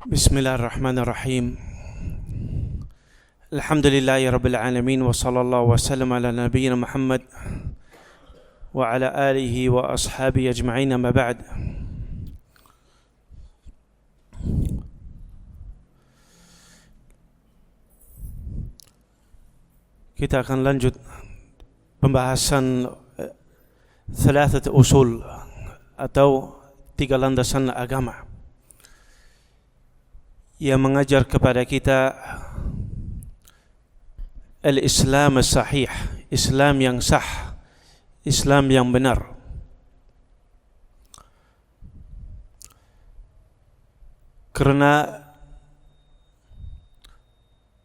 Bismillahirrahmanirrahim. Alhamdulillahi rabbil alamin wa sallallahu wa sallam ala nabiyyina Muhammad wa ala alihi wa ashabihi ajma'in, amma ba'd. Kita akan lanjut pembahasan thalathat usul atau 3 landasan agama yang mengajar kepada kita al-Islam as-sahih, Islam yang sah, Islam yang benar. Karena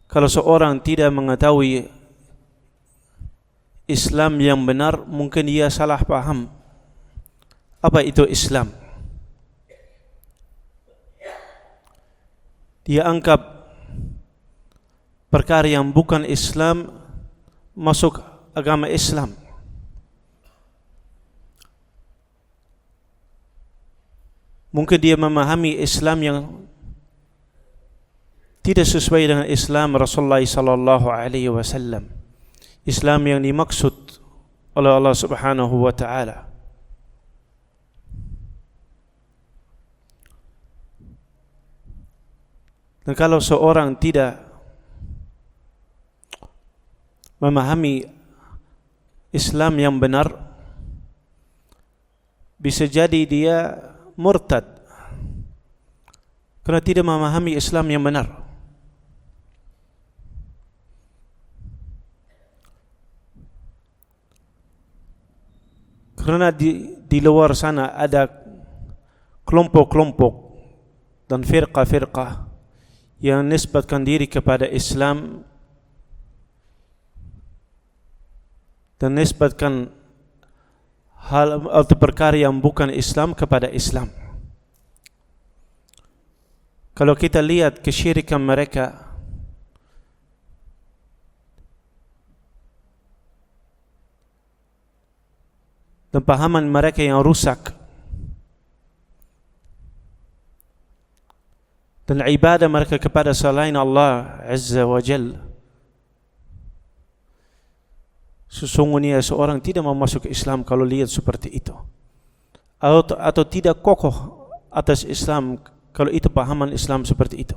kalau seorang tidak mengetahui Islam yang benar, mungkin ia salah paham apa itu Islam. Dia anggap perkara yang bukan Islam masuk agama Islam. Mungkin dia memahami Islam yang tidak sesuai dengan Islam Rasulullah sallallahu alaihi wasallam. Islam yang dimaksud oleh Allah Subhanahu wa taala. Dan kalau seorang tidak memahami Islam yang benar, bisa jadi dia murtad karena tidak memahami Islam yang benar. Karena di luar sana ada kelompok-kelompok dan firqah-firqah yang nisbatkan diri kepada Islam dan nisbatkan hal atau perkara yang bukan Islam kepada Islam. Kalau kita lihat kesyirikan mereka, dan pahaman mereka yang rusak, dan ibadah mereka kepada selain Allah Azza wa Jal, sesungguhnya seorang tidak mau masuk Islam kalau lihat seperti itu, atau tidak kokoh atas Islam kalau itu pahaman Islam seperti itu.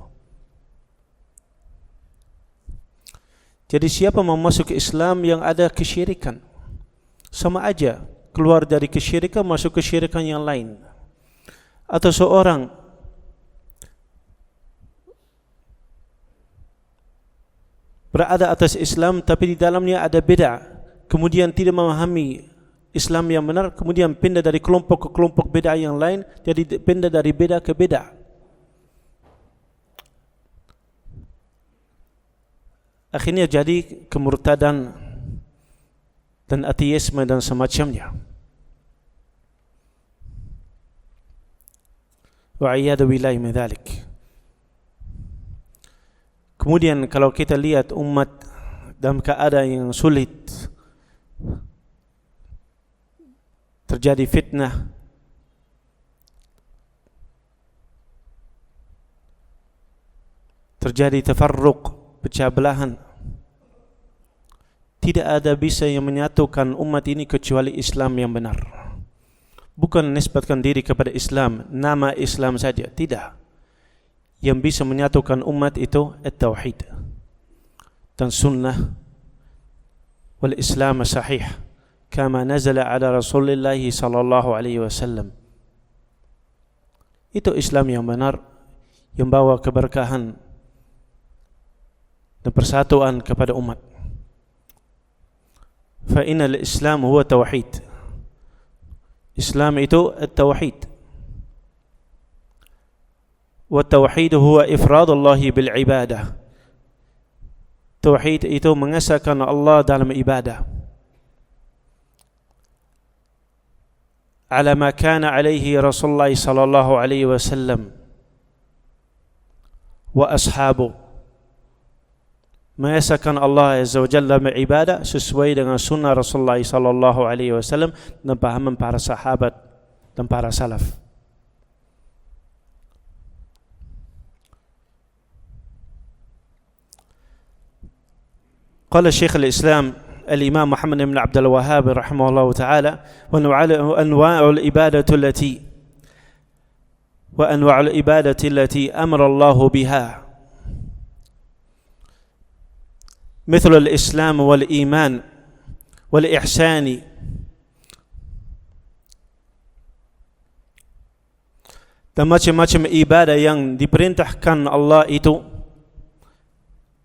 Jadi siapa mau masuk Islam yang ada kesyirikan, sama aja keluar dari kesyirikan masuk kesyirikan yang lain. Atau seorang berada atas Islam tapi di dalamnya ada bid'ah, kemudian tidak memahami Islam yang benar, kemudian pindah dari kelompok ke kelompok bid'ah yang lain, jadi pindah dari bid'ah ke bid'ah. Akhirnya jadi kemurtadan dan ateisme dan semacamnya. Wa'iyadu billahi min dzalik. Kemudian kalau kita lihat umat dalam keadaan yang sulit, terjadi fitnah, terjadi tafarruq, pecah belahan, tidak ada bisa yang menyatukan umat ini kecuali Islam yang benar. Bukan nisbatkan diri kepada Islam, nama Islam saja, tidak. Yang bisa menyatukan umat itu at-tauhid dan sunnah wal Islam sahih kama nazala ala Rasulillah sallallahu alaihi wasallam. Itu Islam yang benar yang bawa keberkahan dan persatuan kepada umat. Fa innal Islam huwa tauhid. Islam itu at-tauhid. والتوحيد هو إفراد الله بالعبادة. Tauhid itu mengesahkan Allah dalam ibadah. على ما كان عليه رسول الله صلى الله عليه وسلم وأصحابه. Mengesahkan Allah Azza wa Jalla dalam ibadah sesuai dengan sunnah Rasulullah sallallahu alaihi wasallam dan pahaman para sahabat dan para salaf. قال الشيخ الإسلام الإمام محمد بن عبد الوهاب رحمه الله تعالى: وأنواع العبادة التي أمر الله بها مثل الإسلام والإيمان والإحسان dan macam-macam ibadah yang diperintahkan Allah itu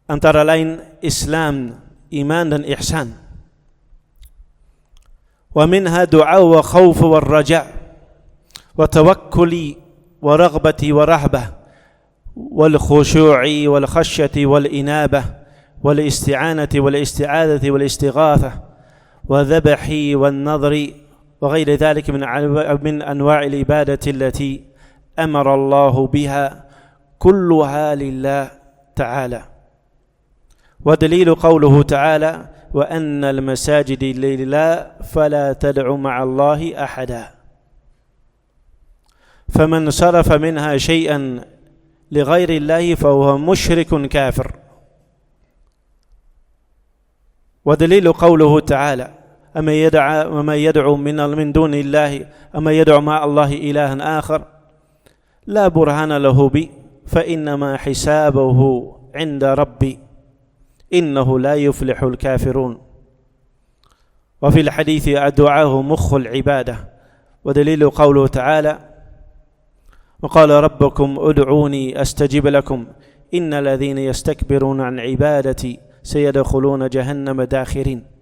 antara lain Islam, iman dan ihsan. Wa minha du'a wa khawf wa raja' wa tawakkuli wa raghbati wa rahbah wal khushu'i wal khashyati wal inabah wal isti'anati wal isti'adati wal istighathah wa dhabhi wal nadhri wa ghayri dhalika min anwa'il ibadati allati أمر الله بها كلها لله تعالى. ودليل قوله تعالى: وأن المساجد لله فلا تدع مع الله أحدا. فمن صرف منها شيئا لغير الله فهو مشرك كافر. ودليل قوله تعالى: أما يدعو من دون الله أما يدعو مع الله إلها آخر لا برهان له بي فإنما حسابه عند ربي إنه لا يفلح الكافرون. وفي الحديث: الدعاء مخ العبادة. ودليل قوله تعالى: وقال ربكم ادعوني أستجب لكم إن الذين يستكبرون عن عبادتي سيدخلون جهنم داخرين.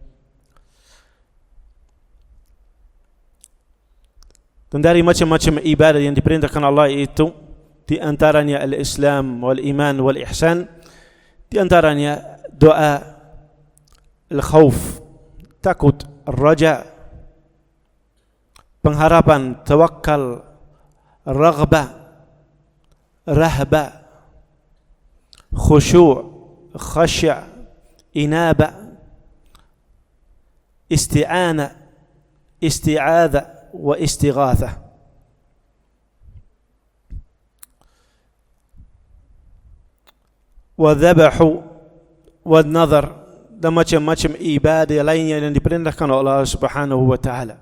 Dan dari macam-macam ibadah yang diperintahkan Allah itu, di antaranya al-Islam wal iman wal ihsan, di antaranya doa al-khauf, takut, raja, pengharapan, tawakkal, raghbah, rahbah, khusyu', khasya', inaba, isti'ana, isti'adha wa istighathah. Wa dhabahu wa nadhar, dan macam-macam ibadah lainnya yang diperintahkan oleh Allah Subhanahu wa taala.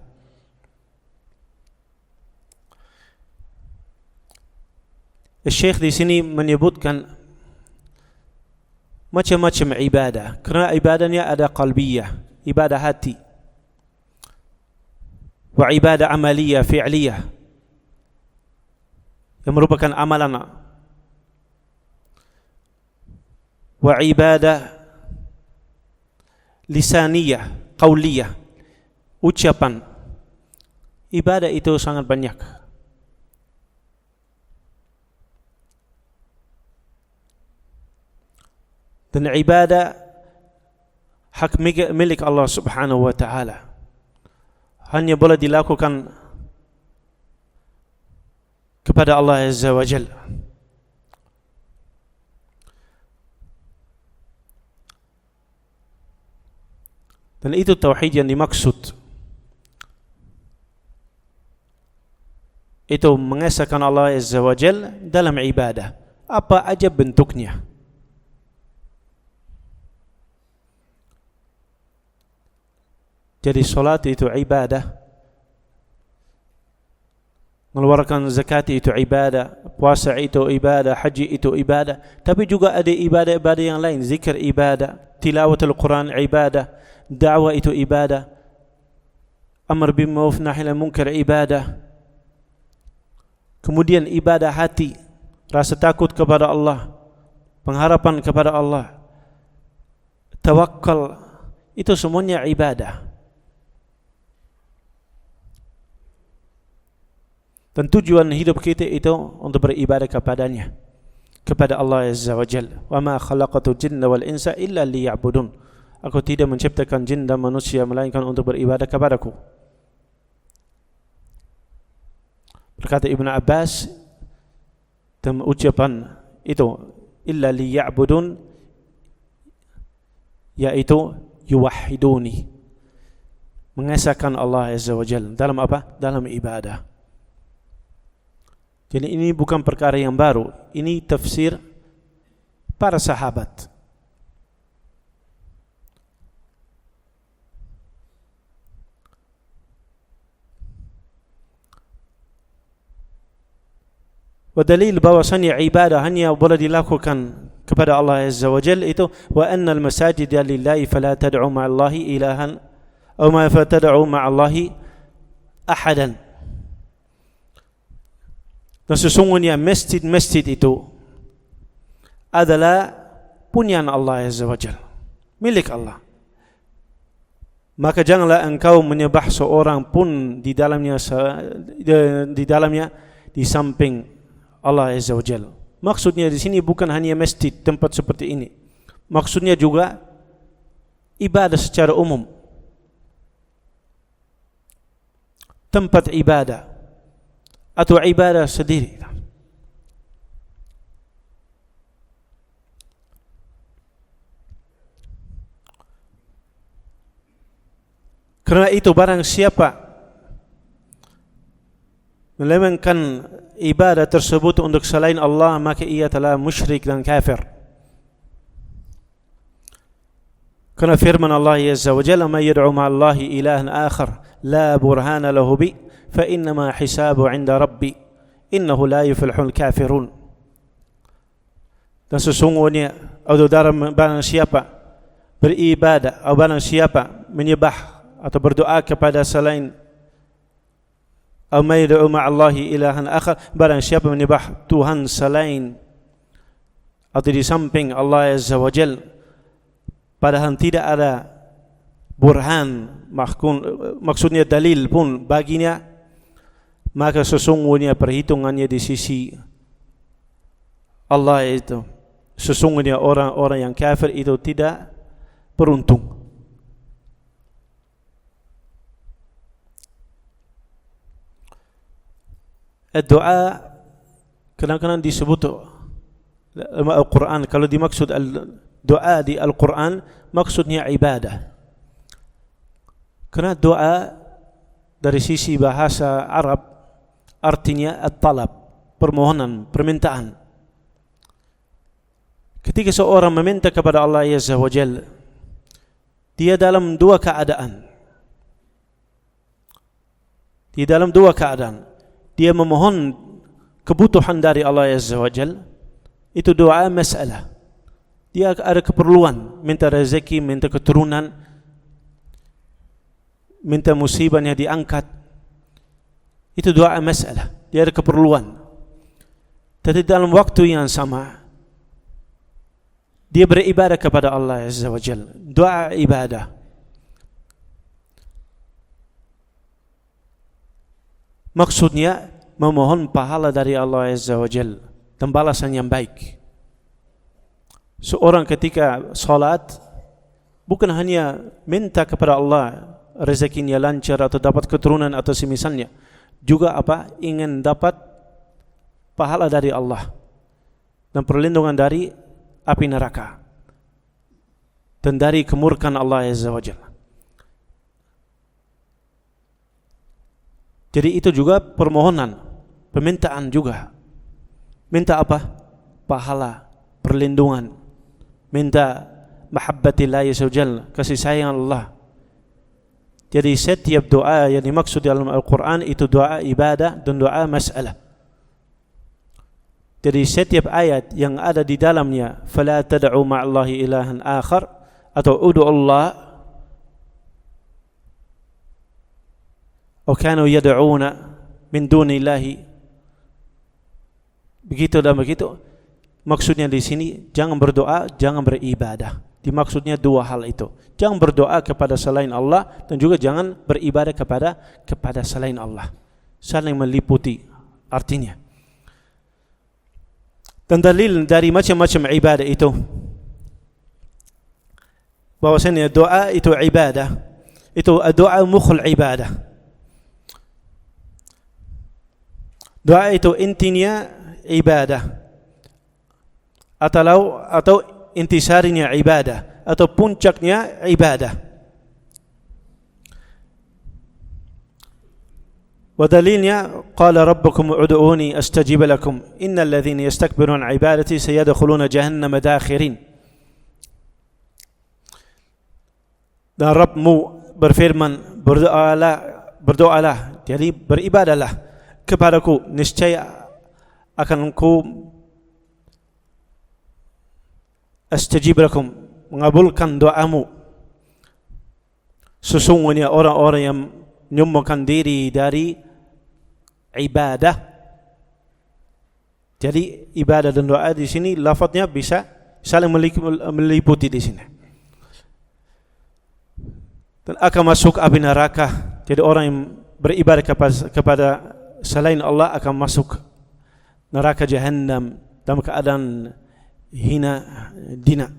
Syekh di sini menyebutkan macam-macam ibadah, kerana ibadahnya ada qalbiyah, ibadah hati, wa ibadah amaliyah, fi'liyah, yang merupakan amalan, wa ibadah lisaniyah, qauliyah, ucapan. Ibadah itu sangat banyak. Dan ibadah hak milik Allah Subhanahu wa taala, hanya boleh dilakukan kepada Allah Azza wa Jalla. Dan itu tauhid yang dimaksud. Itu mengesahkan Allah Azza wa Jalla dalam ibadah, apa aja bentuknya. Jadi salat itu ibadah, mengeluarkan zakat itu ibadah, puasa itu ibadah, haji itu ibadah. Tapi juga ada ibadah-ibadah yang lain, zikir ibadah, tilawatul Quran ibadah, dakwah itu ibadah, amar bil ma'ruf nahi anil munkar ibadah. Kemudian ibadah hati, rasa takut kepada Allah, pengharapan kepada Allah, tawakkal, itu semuanya ibadah. Dan tujuan hidup kita itu untuk beribadah kepadanya, kepada Allah Azza wa Jalla. Wa ma khalaqatul jinna wal insa illa liya'budun. Aku tidak menciptakan jin dan manusia melainkan untuk beribadah kepadaku. Berkata Ibn Abbas, dan ucapan itu illa liya'budun, yaitu yuwahhiduni, mengesahkan Allah Azza wa Jalla dalam apa? Dalam ibadah. Jadi ini bukan perkara yang baru, ini tafsir para sahabat. Dalil bahwasanya ibadah hanya boleh dilakukan kepada Allah Azza wa Jalla itu wa annal masajida lillahi fala tad'u ma'allahi ilahan aw ma fatad'u ma'allahi ahadan. Dan sesungguhnya masjid-masjid itu adalah punyaan Allah Azza wa Jalla, milik Allah. Maka janganlah engkau menyembah seorang pun di dalamnya di samping Allah Azza wa Jalla. Maksudnya di sini bukan hanya masjid, tempat seperti ini. Maksudnya juga ibadah secara umum. Tempat ibadah atau ibadah sendiri. Karena itu barang siapa melewengkan ibadah tersebut untuk selain Allah, maka ia telah musyrik dan kafir. Karena firman Allah Azza wa Jalla, "Man yad'u ma'allahi ilahan akhar la burhana lahu bi, fa innama hisabu 'inda rabbi, innahu la yuflihul kafirun." Dan sesungguhnya barang siapa beribadah atau barang siapa menyembah atau berdoa kepada selain atau mayad'u ma'allahi ilahan akhar, barang siapa menyembah Tuhan selain atau di samping Allah Azza wa Jalla, padahal tidak ada burhan, maksudnya dalil pun baginya, maka sesungguhnya perhitungannya di sisi Allah itu, sesungguhnya orang-orang yang kafir itu tidak beruntung. Doa kadang-kadang disebut Al-Quran. Kalau dimaksud doa di Al-Quran, maksudnya ibadah. Karena doa dari sisi bahasa Arab artinya at-talab, permohonan, permintaan. Ketika seorang meminta kepada Allah Azza wa Jalla, dia dalam dua keadaan. Dia memohon kebutuhan dari Allah Azza wa Jalla, itu doa masalah. Dia ada keperluan, minta rezeki, minta keturunan, minta musibahnya diangkat. Itu doa masalah. Dia ada keperluan. Tapi dalam waktu yang sama, dia beribadah kepada Allah Azza wa Jalla. Doa ibadah. Maksudnya memohon pahala dari Allah Azza wa Jalla dan balasan yang baik. Seorang ketika salat bukan hanya minta kepada Allah rezekinya lancar atau dapat keturunan atau semisalnya, juga ingin dapat pahala dari Allah dan perlindungan dari api neraka dan dari kemurkaan Allah Azza wa Jalla. Jadi itu juga permohonan, permintaan juga. Minta apa? Pahala, perlindungan. Minta mahabbatillah Azza wa Jalla, kasih sayang Allah. Jadi setiap doa yang dimaksud dalam Al-Quran itu doa ibadah dan doa masalah. Jadi setiap ayat yang ada di dalamnya fala tad'u ma'allahi ilahan akhar atau ud'u Allah atau kanu yad'una min dunillahi, begitu dan begitu. Maksudnya di sini jangan berdoa, jangan beribadah. Dimaksudnya dua hal itu. Jangan berdoa kepada selain Allah dan juga jangan beribadah kepada selain Allah. Saling meliputi artinya. Dan dalil dari macam-macam ibadah itu bahwasanya doa itu ibadah. Itu doa mukhul ibadah. Doa itu intinya ibadah atau intisarinya ibadah atau puncaknya ibadah. Wadalilnya qala rabbukum ud'uni astajib lakum innal ladzina yastakbiruna 'an ibadati sayadkhuluna jahannama dakhirin. Dan Rabbmu berfirman, berdoalah, jadi beribadahlah kepadaku, niscaya akan ku astajib lakum, mengabulkan doamu. Sesungguhnya orang-orang yang menyumbangkan diri dari ibadah. Jadi ibadah dan doa di sini lafadznya bisa saling meliputi di sini. Dan akan masuk api neraka. Jadi orang yang beribadah kepada selain Allah akan masuk neraka Jahannam dalam keadaan hina dina.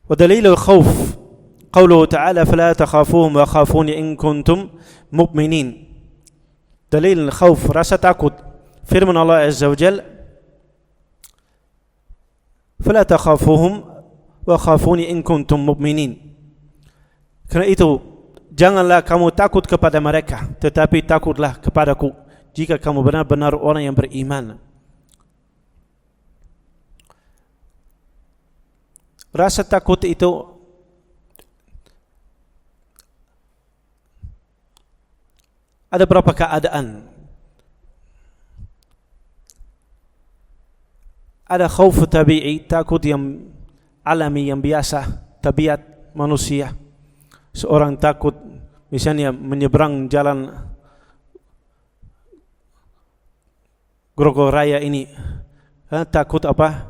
Wa dalilul khauf قوله تعالى فلا تخافوهم وخافوني إن كنتم مؤمنين. دليل الخوف rasa takut firman Allah Azza wa Jalla فلا تخافوهم وخافوني إن كنتم مؤمنين. Karena itu janganlah kamu takut kepada mereka, tetapi takutlah kepadaku jika kamu benar-benar orang yang beriman. Rasa takut itu ada berapa keadaan. Ada khauf tabi'i, takut yang alami, yang biasa, tabiat manusia. Seorang takut misalnya menyeberang jalan Grogol Raya ini, takut apa?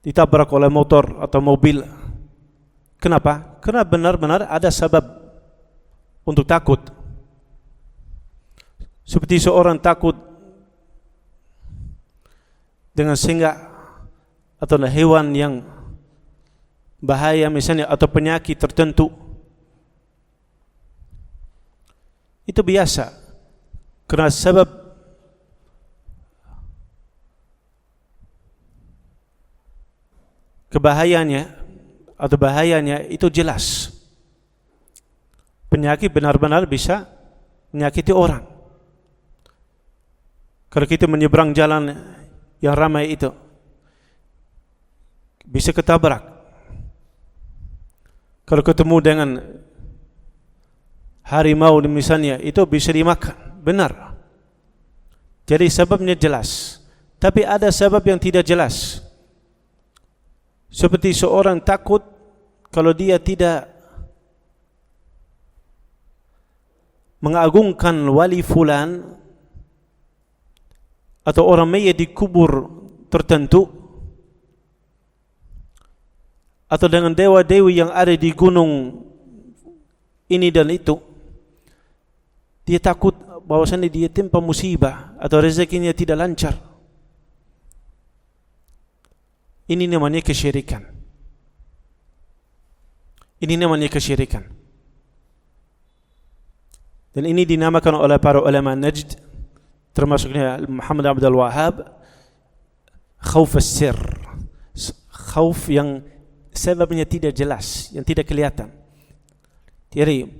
Ditabrak oleh motor atau mobil. Kenapa? Karena benar-benar ada sebab untuk takut. Seperti seorang takut dengan singa atau hewan yang bahaya misalnya atau penyakit tertentu. Itu biasa. Karena sebab kebahayaannya atau bahayanya itu jelas. Penyakit benar-benar bisa menyakiti orang. Kalau kita menyeberang jalan yang ramai itu, bisa ketabrak. Kalau ketemu dengan harimau misalnya, itu bisa dimakan. Benar. Jadi sebabnya jelas. Tapi ada sebab yang tidak jelas. Seperti seorang takut kalau dia tidak mengagungkan wali fulan atau orang mayat di kubur tertentu atau dengan dewa-dewi yang ada di gunung ini dan itu, dia takut bahwasanya dia timpa musibah atau rezekinya tidak lancar. Ini namanya kesyirikan. Ini namanya kesyirikan. Dan ini dinamakan oleh para ulama Najd, termasuknya Muhammad Abdul Wahhab, khauf as-sir, khauf yang sebabnya tidak jelas, yang tidak kelihatan. Jadi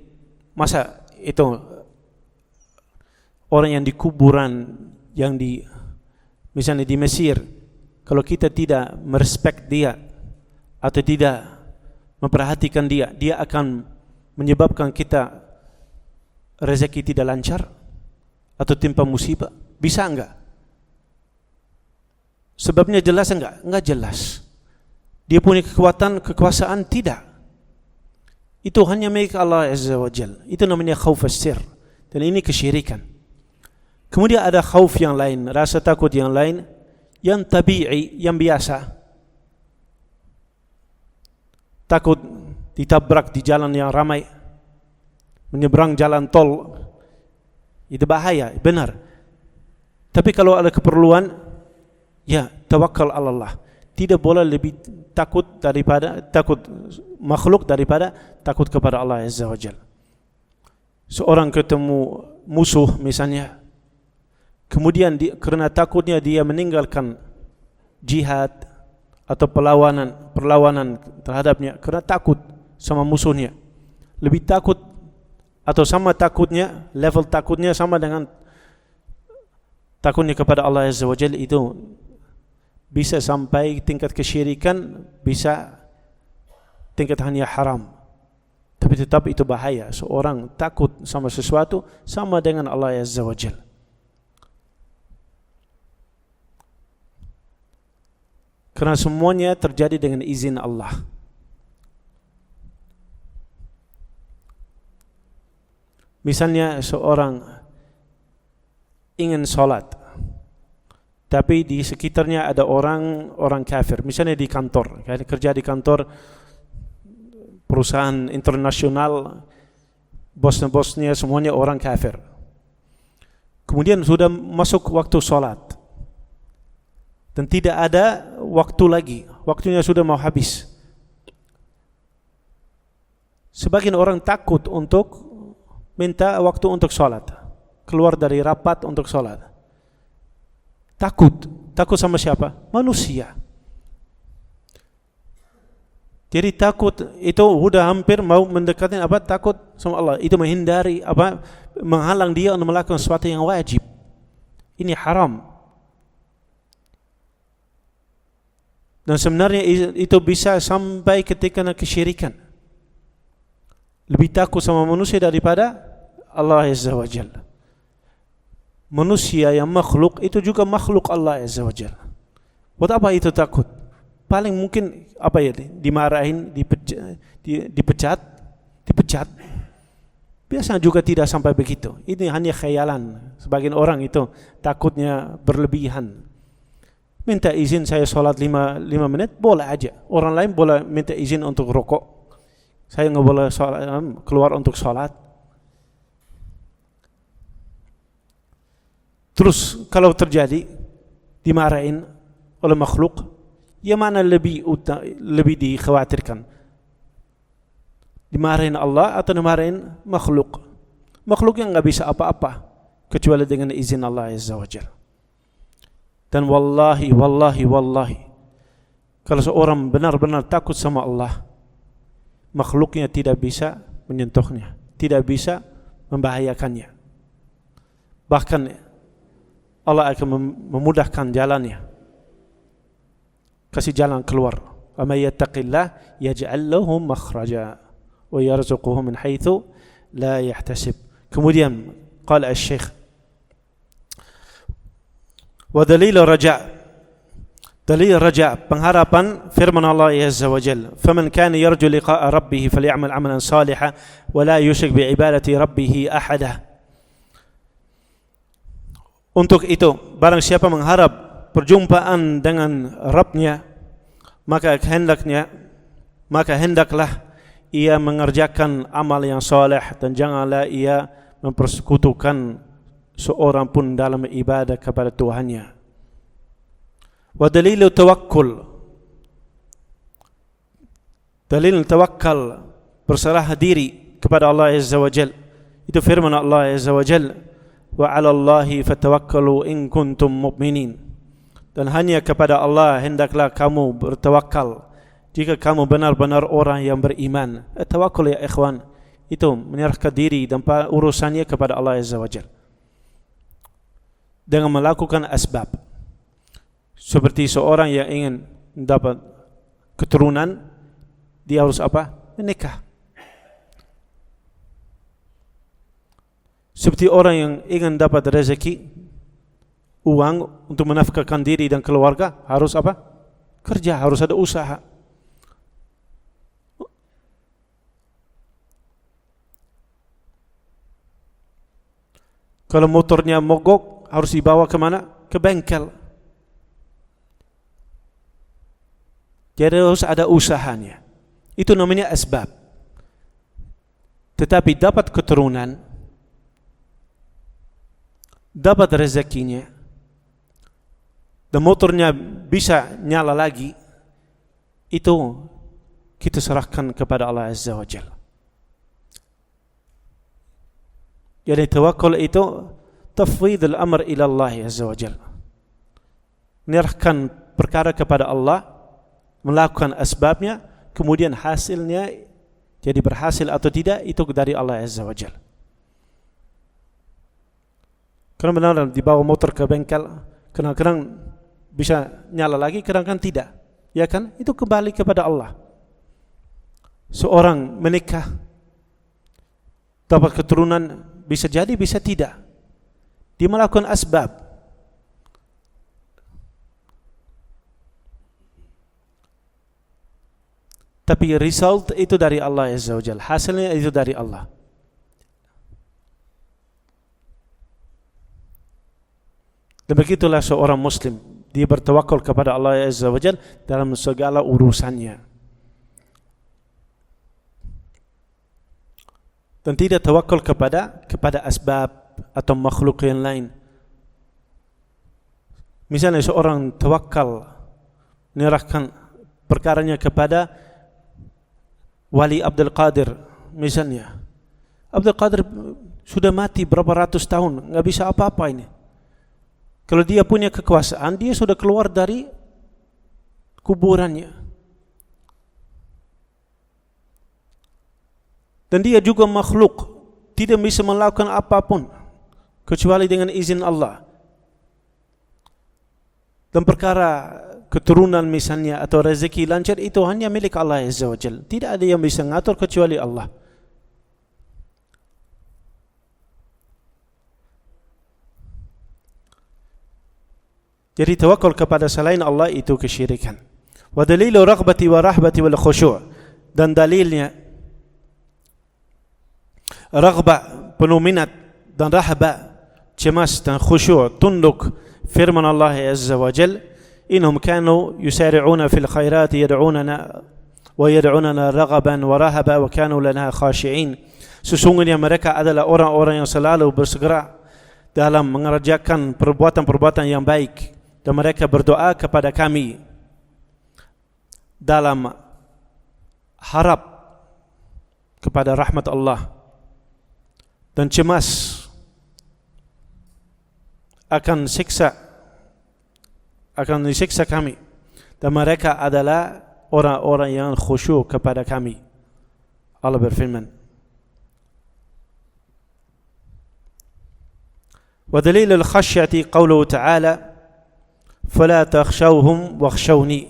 masa itu orang yang di kuburan, yang di misalnya di Mesir, kalau kita tidak merespek dia atau tidak memperhatikan dia, dia akan menyebabkan kita rezeki tidak lancar atau timpa musibah? Bisa enggak? Sebabnya jelas enggak? Enggak jelas. Dia punya kekuasaan? Tidak. Itu hanya milik Allah Azza wa Jalla. Itu namanya khauf as-sir. Dan ini kesyirikan. Kemudian ada khauf yang lain, rasa takut yang lain, yang tabi'i, yang biasa. Takut ditabrak di jalan yang ramai, menyeberang jalan tol. Itu bahaya, benar. Tapi kalau ada keperluan, ya tawakal Allah. Tidak boleh lebih takut makhluk daripada takut kepada Allah Azza wa Jalla. Seorang ketemu musuh misalnya, kemudian karena takutnya dia meninggalkan jihad atau perlawanan terhadapnya karena takut sama musuhnya. Lebih takut atau sama takutnya, level takutnya sama dengan takutnya kepada Allah Azza wa Jalla, itu bisa sampai tingkat kesyirikan, bisa tingkat hanya haram. Tapi tetap itu bahaya. Seorang takut sama sesuatu sama dengan Allah Azza wa Jalla. Karena semuanya terjadi dengan izin Allah. Misalnya seorang ingin sholat, tapi di sekitarnya ada orang kafir. Misalnya di kantor, kerja di kantor perusahaan internasional, bosnya semuanya orang kafir. Kemudian sudah masuk waktu sholat dan tidak ada waktu lagi, waktunya sudah mau habis. Sebagian orang takut untuk minta waktu untuk sholat, keluar dari rapat untuk sholat. Takut sama siapa? Manusia. Jadi takut itu sudah hampir mau mendekati takut sama Allah. Itu menghindari menghalang dia untuk melakukan sesuatu yang wajib. Ini haram. Dan sebenarnya itu bisa sampai ketika kesyirikan. Lebih takut sama manusia daripada Allah Azza wa Jalla. Manusia yang makhluk itu juga makhluk Allah Azza wa Jalla. Buat apa itu takut? Paling mungkin dimarahin, dipecat. Biasanya juga tidak sampai begitu. Ini hanya khayalan. Sebagian orang itu takutnya berlebihan. Minta izin saya sholat 5 menit, boleh aja. Orang lain boleh minta izin untuk rokok. Saya nggak boleh keluar untuk sholat. Terus kalau terjadi dimarahin oleh makhluk, yang mana lebih dikhawatirkan? Dimarahin Allah atau dimarahin makhluk? Makhluk yang nggak bisa apa-apa kecuali dengan izin Allah Azza wa Jalla. Dan wallahi, kalau seorang benar-benar takut sama Allah, makhluknya tidak bisa menyentuhnya, tidak bisa membahayakannya. Bahkan Allah akan memudahkan jalannya, kasih jalan keluar. Wa may yattaqillah yaj'al lahu makhraja wa yarzuquhu min haitsu la yahtasib. Kemudian qala asy-syekh wa dalil raja pengharapan firman Allah Azza wa Jalla, faman kana yarju liqa'a rabbih falyamal 'amalan salihan wa la yusyrik bi ibadati rabbih ahada. Untuk itu, barang siapa mengharap perjumpaan dengan Rabbnya, maka hendaklah ia mengerjakan amal yang saleh dan janganlah ia mempersekutukan seorang pun dalam ibadah kepada Tuhannya. Wa dalilu tawakkul, dalil tawakkal, berserah diri kepada Allah Azza wa Jalla. Itu firman Allah Azza wa Jalla, wa 'ala Allahi fatawakkalu in kuntum mu'minin. Dan hanya kepada Allah hendaklah kamu bertawakal jika kamu benar-benar orang yang beriman. Tawakkul ya ikhwan, itu menyerahkan diri dan urusannya kepada Allah Azza wa Jalla dengan melakukan asbab. Seperti seorang yang ingin dapat keturunan, dia harus menikah. Seperti orang yang ingin dapat rezeki, uang untuk menafkahkan diri dan keluarga, harus kerja, harus ada usaha. Kalau motornya mogok, harus dibawa kemana? Ke bengkel. Jadi harus ada usahanya. Itu namanya asbab. Tetapi dapat keturunan, dapat rezekinya, dan motornya bisa nyala lagi, itu kita serahkan kepada Allah Azza wa Jalla. Jadi tawakkul itu tafwidul amr ila Allah Azza wa Jalla, menyerahkan perkara kepada Allah, melakukan asbabnya, kemudian hasilnya jadi berhasil atau tidak itu dari Allah Azza wa Jalla. Karena benar dibawa motor ke bengkel, kadang-kadang bisa nyala lagi, kadang-kadang tidak. Ya kan? Itu kembali kepada Allah. Seorang menikah, dapat keturunan, bisa jadi, bisa tidak. Dia melakukan asbab. tapi result itu dari Allah Azza wa Jalla, hasilnya itu dari Allah. Dan begitulah seorang muslim, dia bertawakal kepada Allah Azza wa Jalla dalam segala urusannya. Dan tidak tawakal kepada asbab atau makhluk yang lain. Misalnya seorang tawakal menyerahkan perkaranya kepada Wali Abdul Qadir misalnya. Abdul Qadir sudah mati berapa ratus tahun, nggak bisa apa-apa ini. Kalau dia punya kekuasaan, dia sudah keluar dari kuburannya. Dan dia juga makhluk, tidak bisa melakukan apapun kecuali dengan izin Allah. Dan perkara keturunan misalnya atau rezeki lancar itu hanya milik Allah Azza wa Jalla. Tidak ada yang bisa mengatur kecuali Allah. Jadi tawakal kepada selain Allah itu kesyirikan. Wa dalilu raghbati wa rahbati wal khusyu', dan dalilnya raghbah, penuh minat, dan rahbah, cemas dan khusyuk, tunduk, firman Allah Azza wa Jalla, innahum kanu yusari'una fil khairati yad'unana wa yad'unana raghaban wa rahaba wa kanu lana khashi'in. Sesungguhnya mereka adalah orang-orang yang selalu bersegera dalam mengerjakan perbuatan-perbuatan yang baik, dan mereka berdoa kepada kami dalam harap kepada rahmat Allah dan cemas akan disiksa kami, dan mereka adalah orang-orang yang khusyuk kepada kami. Allah berfirman, wa dalilul khasyati qauluhu ta'ala, fala takhshawhum wakhshawni,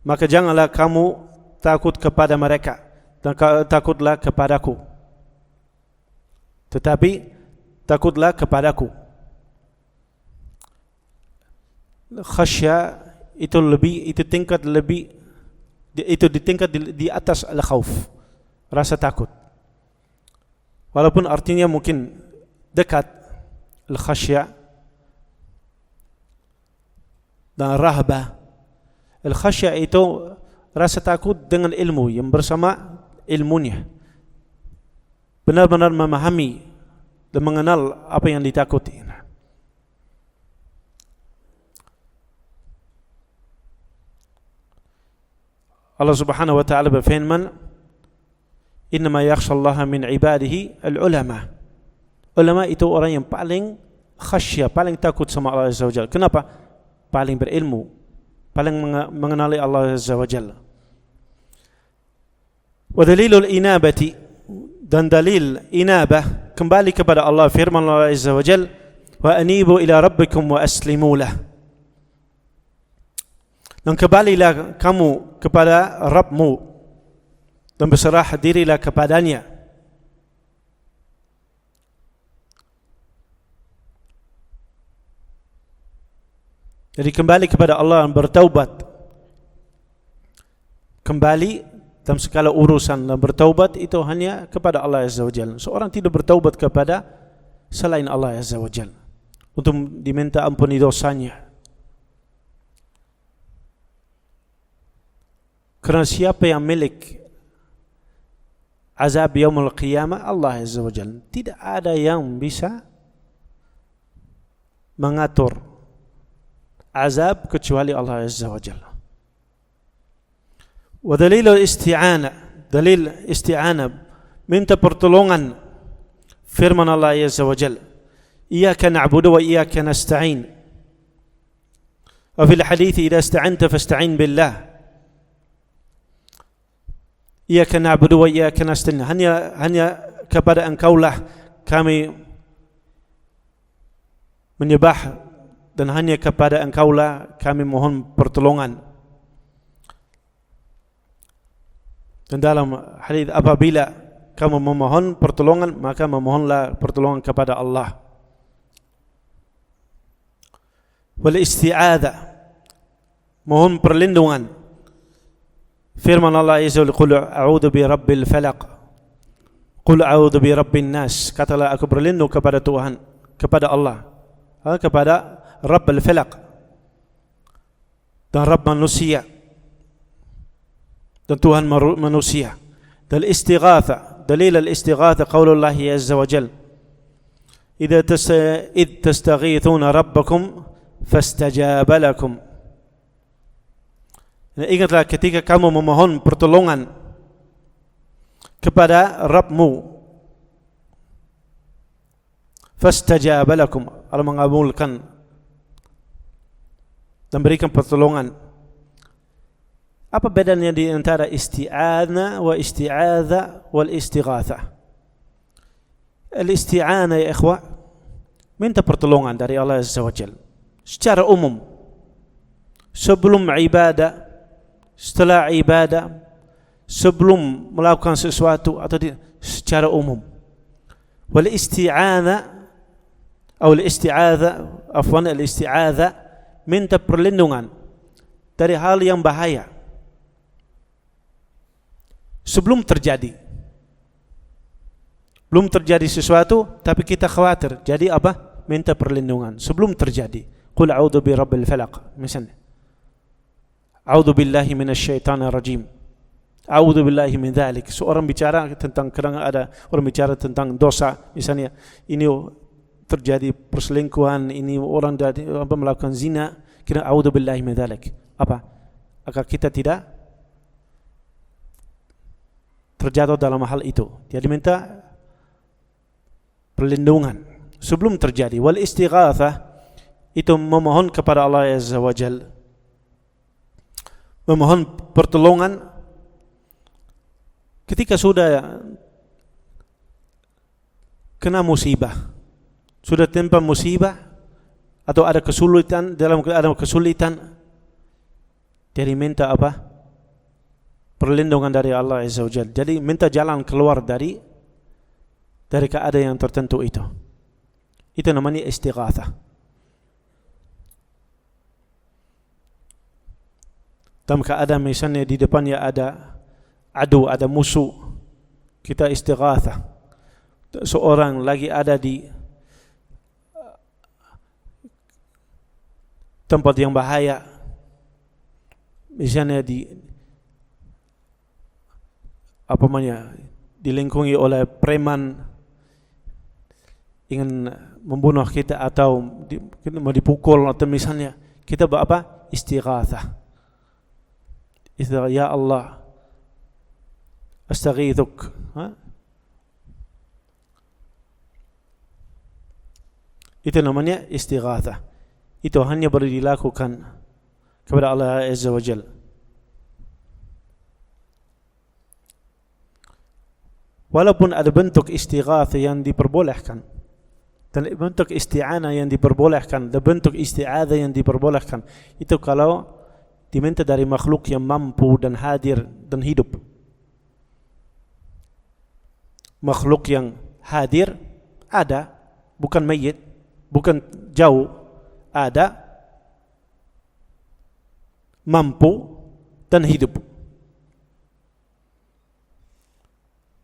maka janganlah kamu takut kepada mereka dan takutlah kepadaku, tetapi takutlah kepadaku. Khasya itu tingkat di atas al-khauf, rasa takut. Walaupun artinya mungkin dekat, al-khasya dan rahbah. Al-khasya itu rasa takut dengan ilmu, yang bersama ilmunya, benar-benar memahami dan mengenal apa yang ditakuti. Allah Subhanahu wa ta'ala berfirman, innama yakhshallaha min ibadihi al-ulama. Ulama itu orang yang paling khasya, paling takut sama Allah Azza wa Jalla. Kenapa? Paling berilmu, paling mengenali Allah Azza wa Jalla. Wa dalilul inabati, dan dalil inabah, kembali kepada Allah, firman Allah Azza wa Jalla, wa anibu ila rabbikum wa aslimu lah. Dan kembalilah kamu kepada Rabbmu dan berserah dirilah kepadanya. Jadi kembali kepada Allah dan bertaubat. Kembali dalam segala urusan dan bertaubat itu hanya kepada Allah Azza wa Jalla. Seorang tidak bertaubat kepada selain Allah Azza wa Jalla untuk diminta ampuni dosanya. Kerana siapa yang milik azab yaumul qiyamah? Allah Azza wa Jalla. Tidak ada yang bisa mengatur azab kecuali Allah Azza wa Jalla. Wa dalilul isti'anah, dalil isti'anah, minta pertolongan, firman Allah Azza wa Jalla, iyyaka na'budu wa iyyaka nasta'in. Wa fil hadits idza ista'anta fasta'in billah. Iyyaka na'budu wa iyyaka nasta'in, hanya kepada Engkaulah kami menyembah dan hanya kepada Engkaulah kami mohon pertolongan. Dan dalam hadis, apabila kamu memohon pertolongan, maka memohonlah pertolongan kepada Allah. Wal isti'adzah, mohon perlindungan. Firman Allah Azza wa Jalla, "Qul a'udzu bi rabbil falaq." Qul a'udzu bi rabbin nas. Katalah aku berlindung kepada Tuhan, kepada Allah, kepada Rabbul Falaq, dan Rabb manusia, dan Tuhan manusia. Dan istighatha, dalil al-istighatha qaulullah azza wa jalla, idh tastaghithuna rabbakum fastajaba lakum. Ingatlah ketika kamu memohon pertolongan kepada Rabbmu, fastajaba lakum, Allah mengabulkan dan berikan pertolongan. Apa bedanya di antara isti'anah wa isti'adha wal istighatha? Al-isti'anah ya ikhwah, minta pertolongan dari Allah Azza wa Jalla secara umum, sebelum ibadah, setelah ibadah, sebelum melakukan sesuatu, atau secara umum. Wal isti'anah atau al-isti'adha, minta perlindungan dari hal yang bahaya sebelum terjadi. Belum terjadi sesuatu tapi kita khawatir, jadi apa? Minta perlindungan sebelum terjadi. Qul a'udzu bi rabbil falaq, misalnya, a'udzu billahi minasyaitonir rajim, a'udzu billahi min dzalik. Seorang bicara tentang, kadang ada orang bicara tentang dosa, misalnya ini terjadi perselingkuhan, ini orang dari melakukan zina, kita a'udzu billahi min dzalik. Apa? Agar kita tidak terjatuh dalam hal itu. Jadi minta perlindungan sebelum terjadi. Wal istighatsah itu memohon kepada Allah Azza wa Jalla, memohon pertolongan ketika sudah kena musibah, sudah timpa musibah atau ada kesulitan, dalam keadaan kesulitan, jadi minta apa? Perlindungan dari Allah Azza wa Jalla. Jadi minta jalan keluar dari keadaan yang tertentu itu. Itu namanya istighatsah. Dalam keadaan misalnya di depannya ada adu, ada musuh, kita istighatsah. Seorang lagi ada di tempat yang bahaya, misalnya dilingkungi oleh preman ingin membunuh kita, atau kita mau dipukul, atau misalnya kita apa? Istighatsah. Ya Allah, astaghithuk. Itu namanya istighatsah. Itu hanya boleh dilakukan kepada Allah Azza wa Jalla. Walaupun ada bentuk istighatsah yang diperbolehkan, dan bentuk isti'anah yang diperbolehkan, dan bentuk isti'adzah yang diperbolehkan, itu kalau diminta dari makhluk yang mampu dan hadir dan hidup. Makhluk yang hadir, ada, bukan mayit, bukan jauh, ada, mampu dan hidup.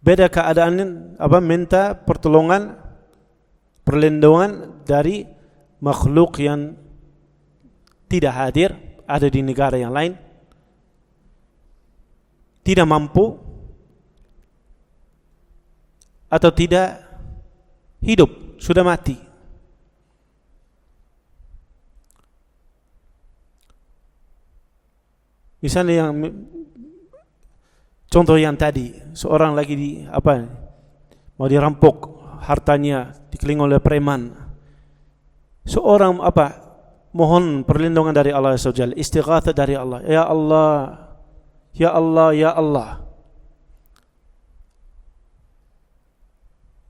Beda keadaan apa? Minta pertolongan, perlindungan dari makhluk yang tidak hadir, ada di negara yang lain, tidak mampu atau tidak hidup, sudah mati. Misalnya yang contoh yang tadi, seorang lagi mau dirampok hartanya, dikelilingi oleh preman. Seorang mohon perlindungan dari Allah Azza wa Jalla, istighatsah dari Allah. Ya Allah, ya Allah, ya Allah.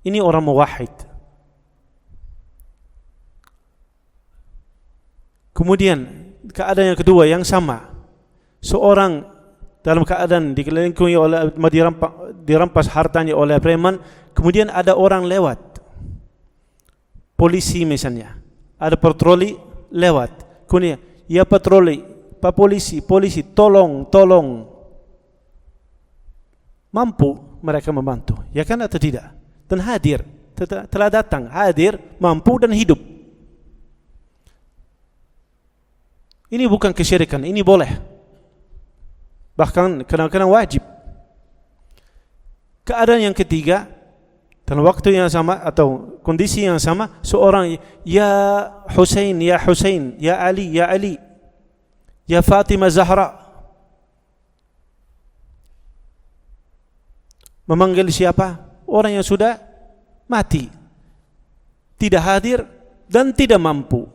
Ini orang muwahhid. Kemudian keadaan yang kedua yang sama, seorang dalam keadaan dikelilingi oleh, dirampas hartanya oleh preman, kemudian ada orang lewat, polisi misalnya, ada patroli lewat, kemudian ya patroli, Pak polisi, tolong, mampu mereka membantu, ya kan atau tidak? Dan hadir, telah datang, hadir, mampu dan hidup. Ini bukan kesyirikan, ini boleh. Bahkan kadang-kadang wajib. Keadaan yang ketiga, dalam waktu yang sama atau kondisi yang sama, seorang ya Husain, ya Husain, ya Ali, ya Ali, ya Fatimah Zahra, memanggil siapa? Orang yang sudah mati, tidak hadir dan tidak mampu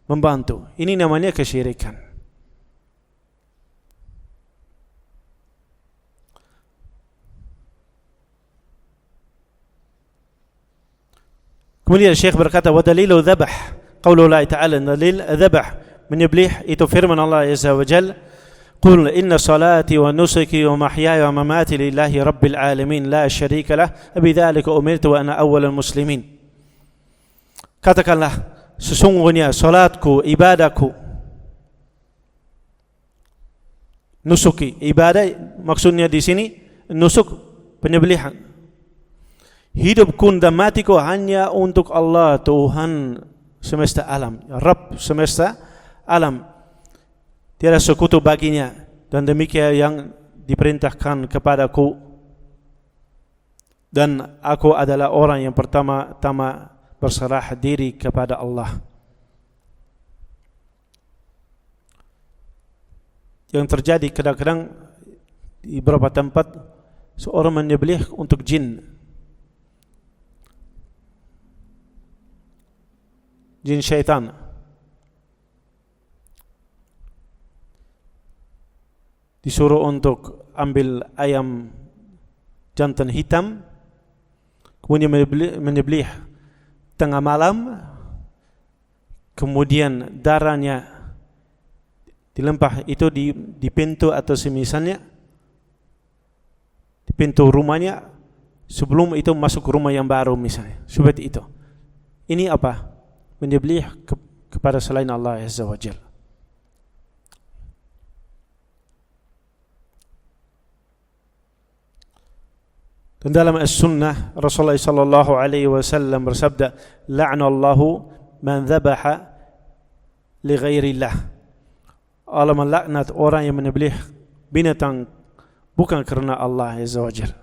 membantu. Ini namanya kesyirikan. Kemudian Syekh berkata, wa dalilu dzabh, qaulullah ta'ala, dalil dzabh, menyembelih itu firman Allah Azza wa Jalla, qul inna salati wa nusuki wa mahyaya wa mamati lillahi rabbil alamin la syarika lah bidzalika umirtu wa ana awwalul muslimin. Katakanlah, sesungguhnya salatku, ibadahku, nusuki, ibadah maksudnya di sini nusuk, penyembelihan. Hidupku dan matiku hanya untuk Allah, Tuhan semesta alam, Rabb semesta alam. Tiada sekutu baginya, dan demikian yang diperintahkan kepadaku. Dan aku adalah orang yang pertama-tama berserah diri kepada Allah. Yang terjadi kadang-kadang di beberapa tempat, seorang menyembelih untuk jin, jin syaitan. Disuruh untuk ambil ayam jantan hitam, kemudian menyembelih tengah malam, kemudian darahnya dilempah itu di pintu atau semisalnya, di pintu rumahnya, sebelum itu masuk rumah yang baru misalnya, seperti itu. Ini apa? Menyembelih kepada selain Allah Azza wa Jalla. Dan dalam as-sunnah Rasulullah sallallahu alaihi wasallam bersabda, la'nallahu man dhabaha li ghairillah. Allah melaknat orang yang menyembelih binatang bukan karena Allah Azza wa Jalla.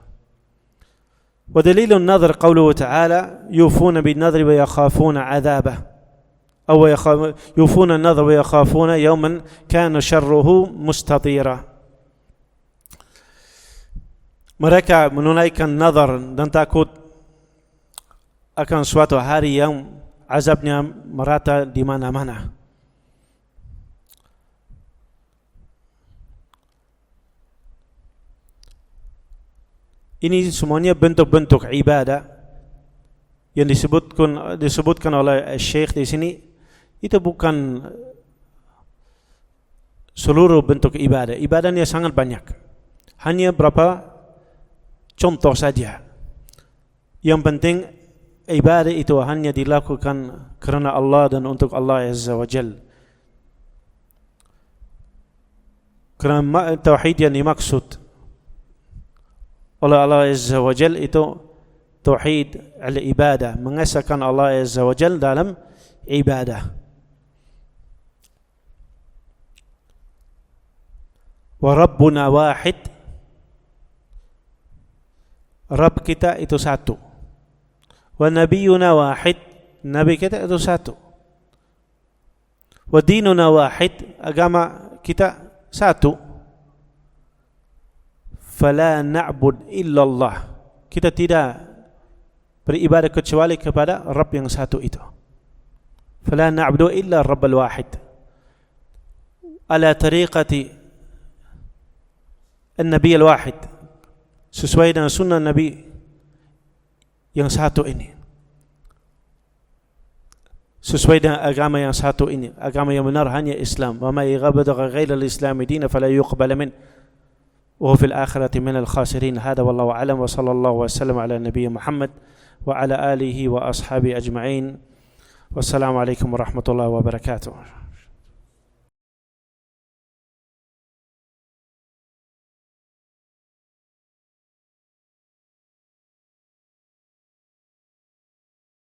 Wa dalilun nadhr qawluhu ta'ala, yufuna bin nadhri wa yakhafuna 'adhabah. أو يوفون النذر ويخافون يوما كان شره مستطيرا. Mereka menunaikan nazar dan takut akan suatu hari yang azabnya merata di mana-mana. Ini semuanya bentuk-bentuk ibadah yang disebutkan oleh Syekh di sini. Itu bukan seluruh bentuk ibadah. Ibadahnya sangat banyak. Hanya berapa contoh saja. Yang penting ibadah itu hanya dilakukan karena Allah dan untuk Allah Azza wa Jalla. Karena tauhid yang dimaksud oleh Allah Azza wa Jalla itu tauhid al-ibadah, mengesahkan Allah Azza wa Jalla dalam ibadah. Wa Rabbuna wahid, Rabb kita itu satu. Wa Nabiyuna wahid, Nabi kita itu satu. Wa dinuna wahid, agama kita satu. Fala na'bud illallah, kita tidak beribadah kecuali kepada Rabb yang satu itu. Fala na'budu illa Rabbal wahid ala tariqati An-Nabi al-Wahid, sesuai dengan sunnah Nabi yang satu ini, sesuai dengan agama yang satu ini. Agama yang benar hanya Islam. Wa may yabtaghi ghayra al-islam dinan fala yuqbal min wa fil akhirati min al-khasirin. Hada wallahu a'lam wa sallallahu wa sallam ala nabiy Muhammad wa ala alihi wa ashabi ajma'in. Wassalamu alaikum warahmatullahi wabarakatuh.